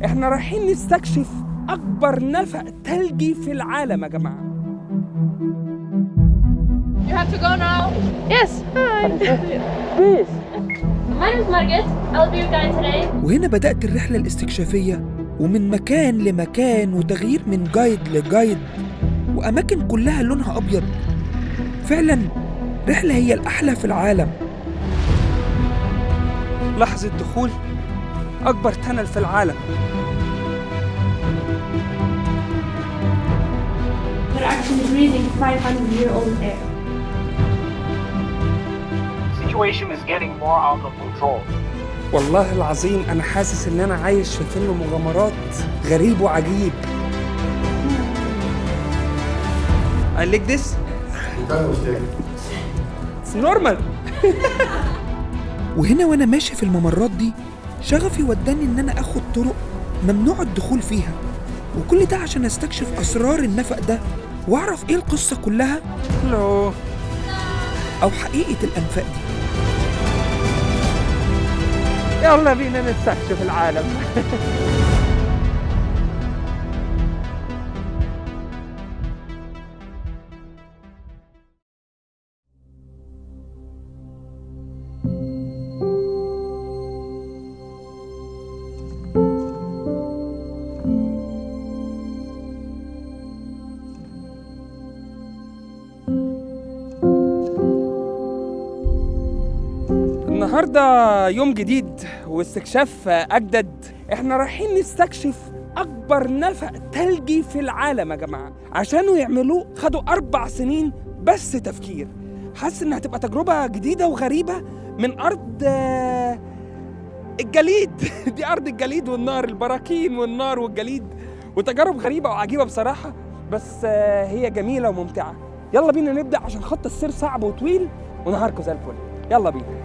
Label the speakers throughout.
Speaker 1: احنا رايحين نستكشف أكبر نفق ثلجي في العالم يا جماعة.
Speaker 2: You have to go now.
Speaker 3: Yes. Hi.
Speaker 1: Please.
Speaker 3: My name is Margit. I'll be your guide today.
Speaker 4: وهنا بدأت الرحلة الاستكشافية، ومن مكان لمكان وتغيير من جايد لجايد، وأماكن كلها لونها أبيض. فعلاً رحلة هي الأحلى في العالم.
Speaker 1: لحظة دخول أكبر تنل في العالم.
Speaker 3: We're actually breathing 500-year-old air.
Speaker 5: The situation is getting more out of control.
Speaker 1: والله العظيم أنا حاسس إن أنا عايش في فيلم مغامرات غريب وعجيب. I like this. It's normal.
Speaker 4: وهنا وأنا ماشي في الممرات دي شغفي وداني إن أنا أخد طرق ممنوع الدخول فيها، وكل ده عشان أستكشف أسرار النفق ده وأعرف إيه القصة كلها أو حقيقة الأنفاق دي.
Speaker 1: يلا بينا نستكشف العالم. النهارده يوم جديد واستكشاف أجدد. احنا رايحين نستكشف أكبر نفق ثلجي في العالم يا جماعة. عشانه يعملوه خدوا 4 سنين بس تفكير. حاسس إنها هتبقى تجربة جديدة وغريبة من أرض الجليد. دي أرض الجليد والنار، البراكين والنار والجليد، وتجارب غريبة وعجيبة بصراحة، بس هي جميلة وممتعة. يلا بينا نبدأ عشان خط السير صعب وطويل ونهاركم زي الفل. يلا بينا.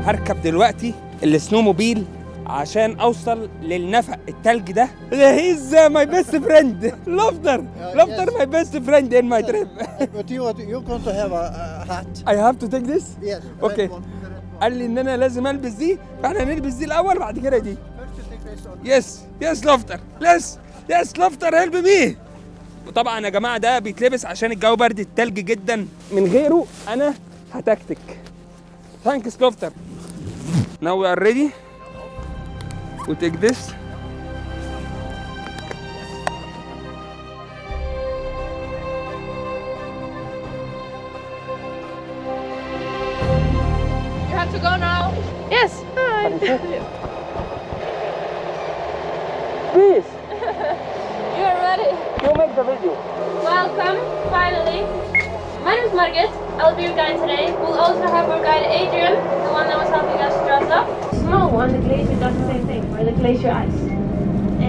Speaker 1: هركب دلوقتي السنوموبيل عشان اوصل للنفق التلج ده. He's my best friend. Lofter my best friend in my trip.
Speaker 6: But you're going to have a hat.
Speaker 1: I have to take this?
Speaker 6: Yes.
Speaker 1: Okay. قال لي ان انا لازم البس دي، فاحنا هنلبس دي الاول بعد كده دي. Yes Lofter. Yes Lofter help me. وطبعا يا جماعه ده بيتلبس عشان الجو برد التلج جدا، من غيره انا هتكتك. Thanks Lofter. Now we are ready. We take this.
Speaker 2: You have to go now.
Speaker 3: Yes. Hi.
Speaker 1: Please,
Speaker 3: You're ready.
Speaker 1: you make the video.
Speaker 3: Welcome, finally. My name is Margit. I'll be your guide today. We'll also have our guide Adrian, the one that was helping us dress up. Snow on the glacier does the same thing, or the glacier ice.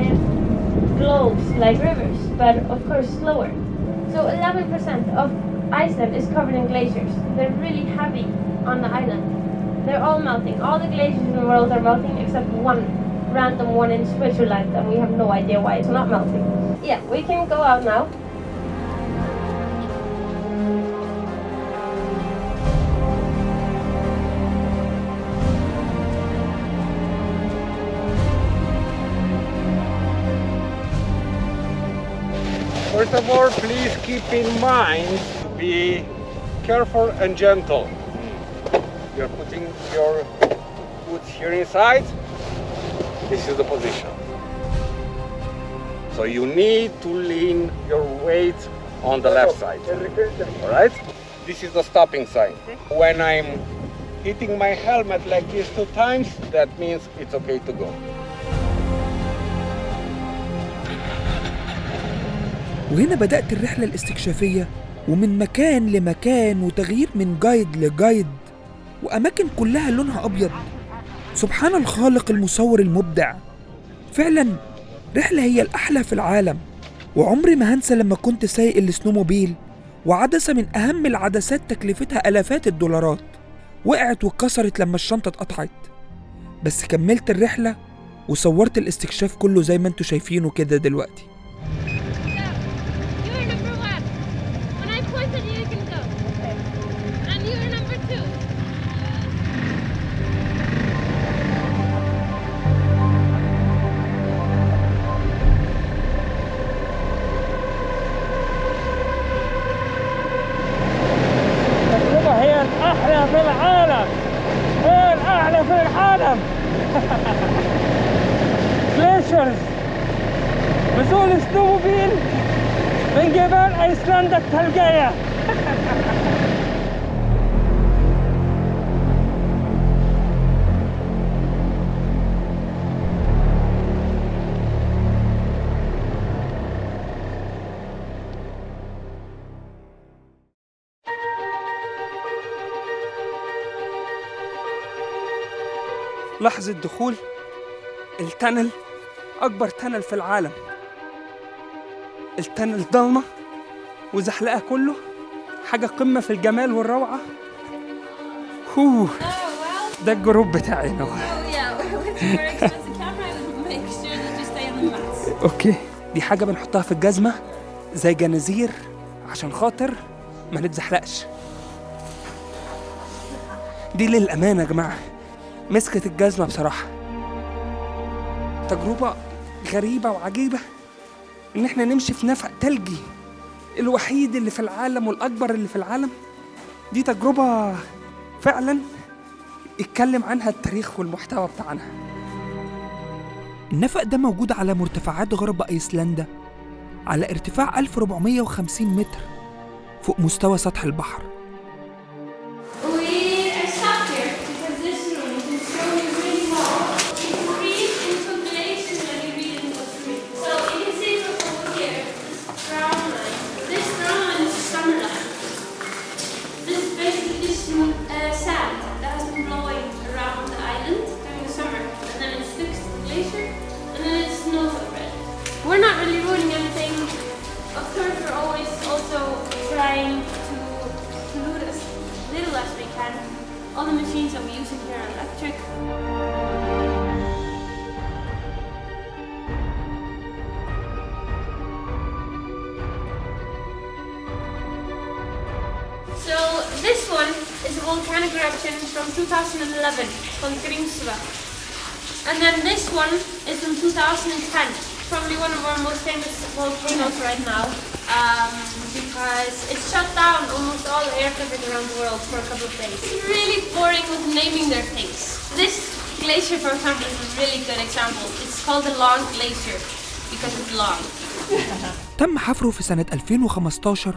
Speaker 3: It glows like rivers, but of course slower. So 11% of Iceland is covered in glaciers. They're really heavy on the island. They're all melting. All the glaciers in the world are melting except one random one in Switzerland, and we have no idea why it's not melting. Yeah, we can go out now.
Speaker 5: First of all, please keep in mind to be careful and gentle. You're putting your foot here inside. This is the position. So you need to lean your weight on the left side. All right? This is the stopping sign. When I'm hitting my helmet like this 2 times, that means it's okay to go.
Speaker 4: وهنا بدأت الرحلة الاستكشافية، ومن مكان لمكان وتغيير من جايد لجايد، وأماكن كلها لونها أبيض. سبحان الخالق المصور المبدع. فعلاً رحلة هي الأحلى في العالم. وعمري ما هنسى لما كنت سايق السنوموبيل وعدسة من أهم العدسات تكلفتها آلافات الدولارات وقعت واتكسرت لما الشنطة اتقطعت، بس كملت الرحلة وصورت الاستكشاف كله زي ما انتوا شايفينه كده دلوقتي.
Speaker 3: You're number 1. When I point at you, you can go. And you're
Speaker 1: glaciers بسوق السنوموبيل من جبال ايسلندا الثلجية. لحظة دخول التنل، أكبر تنل في العالم. التنل ضلمة وزحلقة كله، حاجة قمة في الجمال والروعة. ده الجروب بتاعنا. أوكي، دي حاجة بنحطها في الجزمة زي جنازير عشان خاطر ما نتزحلقش. دي للأمانة يا جماعة مسكت الجزمة بصراحة. تجربة غريبة وعجيبة إن إحنا نمشي في نفق تلجي الوحيد اللي في العالم والأكبر اللي في العالم. دي تجربة فعلا اتكلم عنها التاريخ والمحتوى بتاعنا.
Speaker 4: النفق ده موجود على مرتفعات غرب أيسلندا على ارتفاع 1450 متر فوق مستوى سطح البحر.
Speaker 3: We're not really ruining anything. Of course, we're always also trying to pollute as little as we can. All the machines that we use in here are electric. So this one is a volcanic eruption from 2011 called Grímsvötn. And then this one is from 2010. Probably one of our most famous volcanoes right now, because it shut down almost all air traffic around the world for a couple of days. It's really boring with naming their things. This glacier, for example, is a really good example. It's called the Long Glacier because it's long.
Speaker 4: تم حفره في سنة 2015،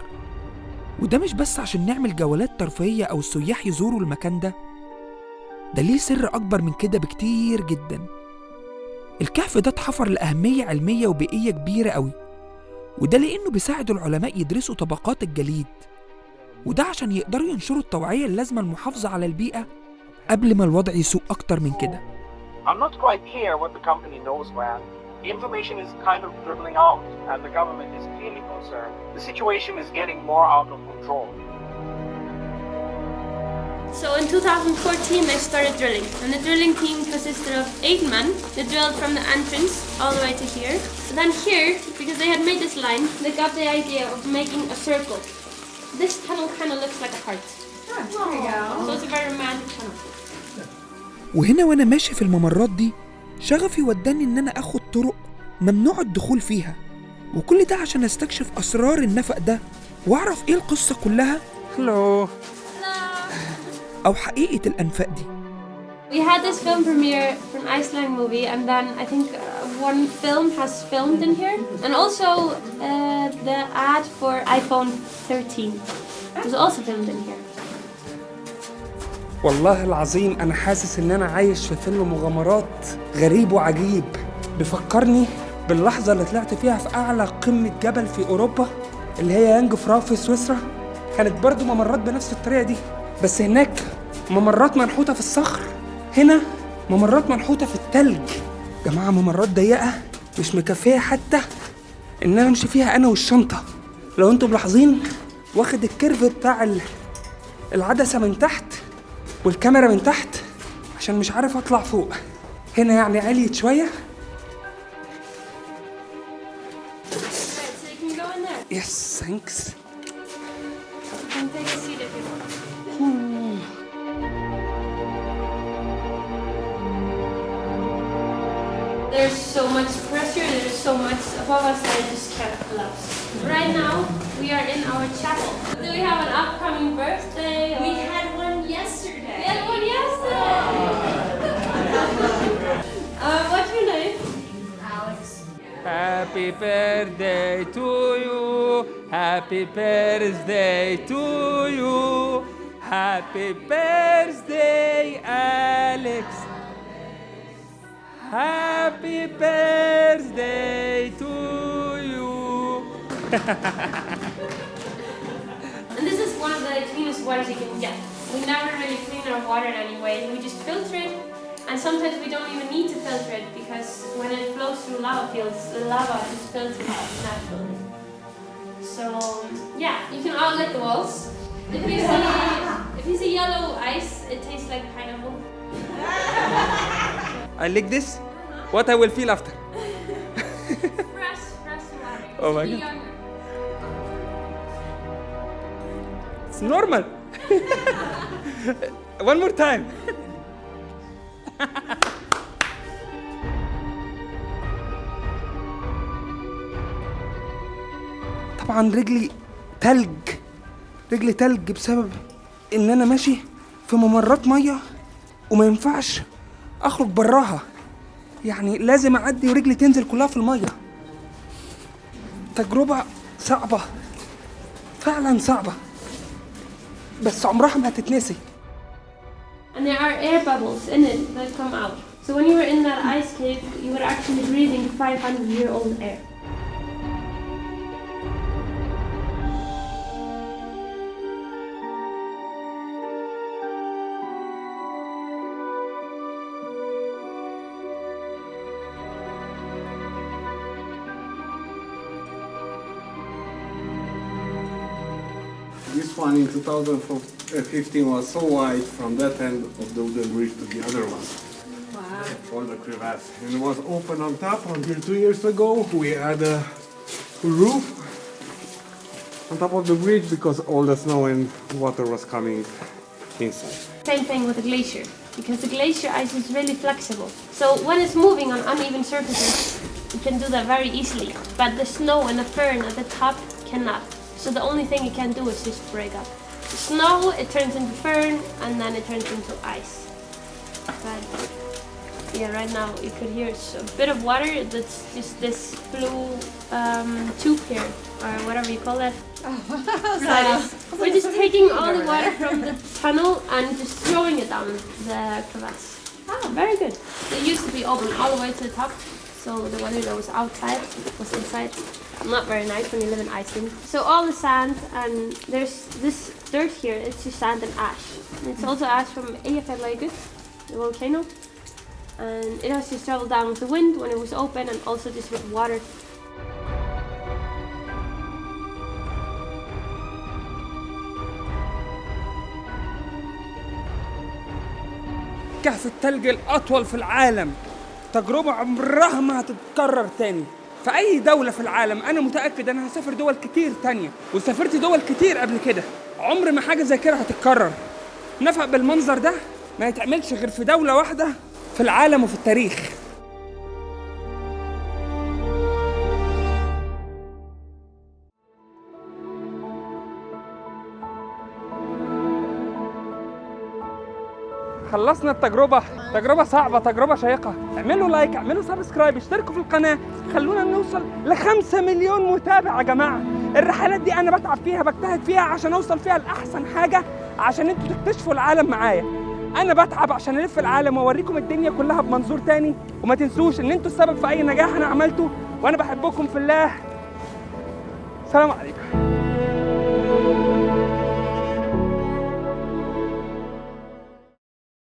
Speaker 4: وده مش بس عشان نعمل جولات ترفيهية أو السياح يزوروا المكان ده ليه سر أكبر من كده بكتير جداً. الكهف ده اتحفر لأهمية علمية وبيئية كبيرة قوي، وده لأنه بيساعد العلماء يدرسوا طبقات الجليد، وده عشان يقدروا ينشروا التوعية اللازمة المحافظة على البيئة قبل ما الوضع يسوء أكتر من كده.
Speaker 7: I'm not quite clear what the company knows, man. The information is kind of dribbling out, and the government is clearly concerned. The situation is getting more out of control.
Speaker 3: So in 2014 they started drilling, and the drilling team consisted of 8 men. They drilled from the entrance all the way to here. And then here, because they had made this line, they got the idea of making a circle. This tunnel kind of looks like a heart.
Speaker 2: There you go.
Speaker 3: So it's a very romantic tunnel.
Speaker 4: وهنا وأنا ماشي في الممرات دي شغفي وداني إن أنا أخد طرق ممنوع الدخول فيها، وكل ده عشان أستكشف أسرار النفق ده وأعرف إيه القصة كلها.
Speaker 1: هلو.
Speaker 4: أو حقيقة الأنفاق دي.
Speaker 3: We had this film premiere for an Iceland movie, and then I think one film has filmed in here, and also the ad for iPhone 13 was also filmed in here.
Speaker 1: والله العظيم أنا حاسس إن أنا عايش في فيلم مغامرات غريب وعجيب، بيفكرني باللحظة اللي طلعت فيها في أعلى قمة جبل في أوروبا اللي هي يانجفراو في سويسرا. كانت برضو ممرات بنفس الطريقة دي، بس هناك ممرات منحوتة في الصخر، هنا ممرات منحوتة في التلج. جماعة ممرات ضيقة مش مكفية حتى إن أنا أمشي فيها أنا والشنطة. لو أنتم ملاحظين واخد الكيرف بتاع العدسة من تحت والكاميرا من تحت عشان مش عارف أطلع فوق. هنا يعني عليت شوية. Yes, thanks.
Speaker 3: You can take a seat if you want. There's so much pressure, there's so much above us that it just can't collapse. Right now, we are in our chapel. Do we have an upcoming birthday? We had one yesterday. We had one yesterday!
Speaker 1: Happy birthday to you. Happy birthday to you. Happy birthday, Alex. Happy birthday to you.
Speaker 3: And this is one of the cleanest waters you can get. We never really clean our water anyway. We just filter it, and sometimes we don't even need to filter it because when it flows through lava fields, the lava is filtered out naturally. So yeah, you can all lick the walls. If you see yellow ice, it tastes like pineapple.
Speaker 1: I lick this. What I will feel after?
Speaker 3: Fresh water.
Speaker 1: Oh my
Speaker 3: Be
Speaker 1: God.
Speaker 3: younger.
Speaker 1: It's normal. One more time. طبعا رجلي تلج بسبب ان انا ماشي في ممرات ميه وما ينفعش اخرج براها، يعني لازم اعدي ورجلي تنزل كلها في الميه. تجربة صعبة، فعلا صعبة، بس عمرها ما هتتنسي.
Speaker 3: And there are air bubbles in it that come out. So when you were in that ice cave, you were actually breathing 500-year-old air.
Speaker 5: This one in 2015 was so wide from that end of the wooden bridge to the other one. Wow. For the crevasse. And it was open on top until 2 years ago. We had a roof on top of the bridge because all the snow and water was coming inside.
Speaker 3: Same thing with the glacier, because the glacier ice is really flexible. So when it's moving on uneven surfaces, it can do that very easily. But the snow and the fern at the top cannot. So the only thing it can do is just break up. The snow, it turns into fern, and then it turns into ice. But yeah, right now you could hear it's a bit of water. That's just this blue tube here, or whatever you call that. We're just taking all the water from the tunnel and just throwing it down the crevasse. Oh, very good. It used to be open all the way to the top, so the water that was outside was inside. Not very nice when you live in Iceland. So all the sand, and there's this dirt here, it's just sand and ash. And it's also ash from Eyjafjallajökull, the volcano. And it has just traveled down with the wind when it was open, and also just with water.
Speaker 1: كهف التلج الأطول في العالم، تجربة عمرها ما هتتكرر تاني في أي دولة في العالم. أنا متأكد أنا هسافر دول كتير تانية، وسافرت دول كتير قبل كده، عمر ما حاجة زي كده هتتكرر. نفق بالمنظر ده ما يتعملش غير في دولة واحدة في العالم وفي التاريخ. خلصنا التجربة، تجربة صعبة، تجربة شيقة. اعملوا لايك، اعملوا سبسكرايب، اشتركوا في القناة، خلونا نوصل ل5 مليون متابع يا جماعة. الرحلات دي أنا بتعب فيها، بجتهد فيها عشان أوصل فيها لأحسن حاجة، عشان انتوا تكتشفوا العالم معايا. أنا بتعب عشان ألف العالم وأوريكم الدنيا كلها بمنظور تاني، وما تنسوش إن انتوا السبب في أي نجاح أنا عملته، وأنا بحبكم في الله. سلام عليكم.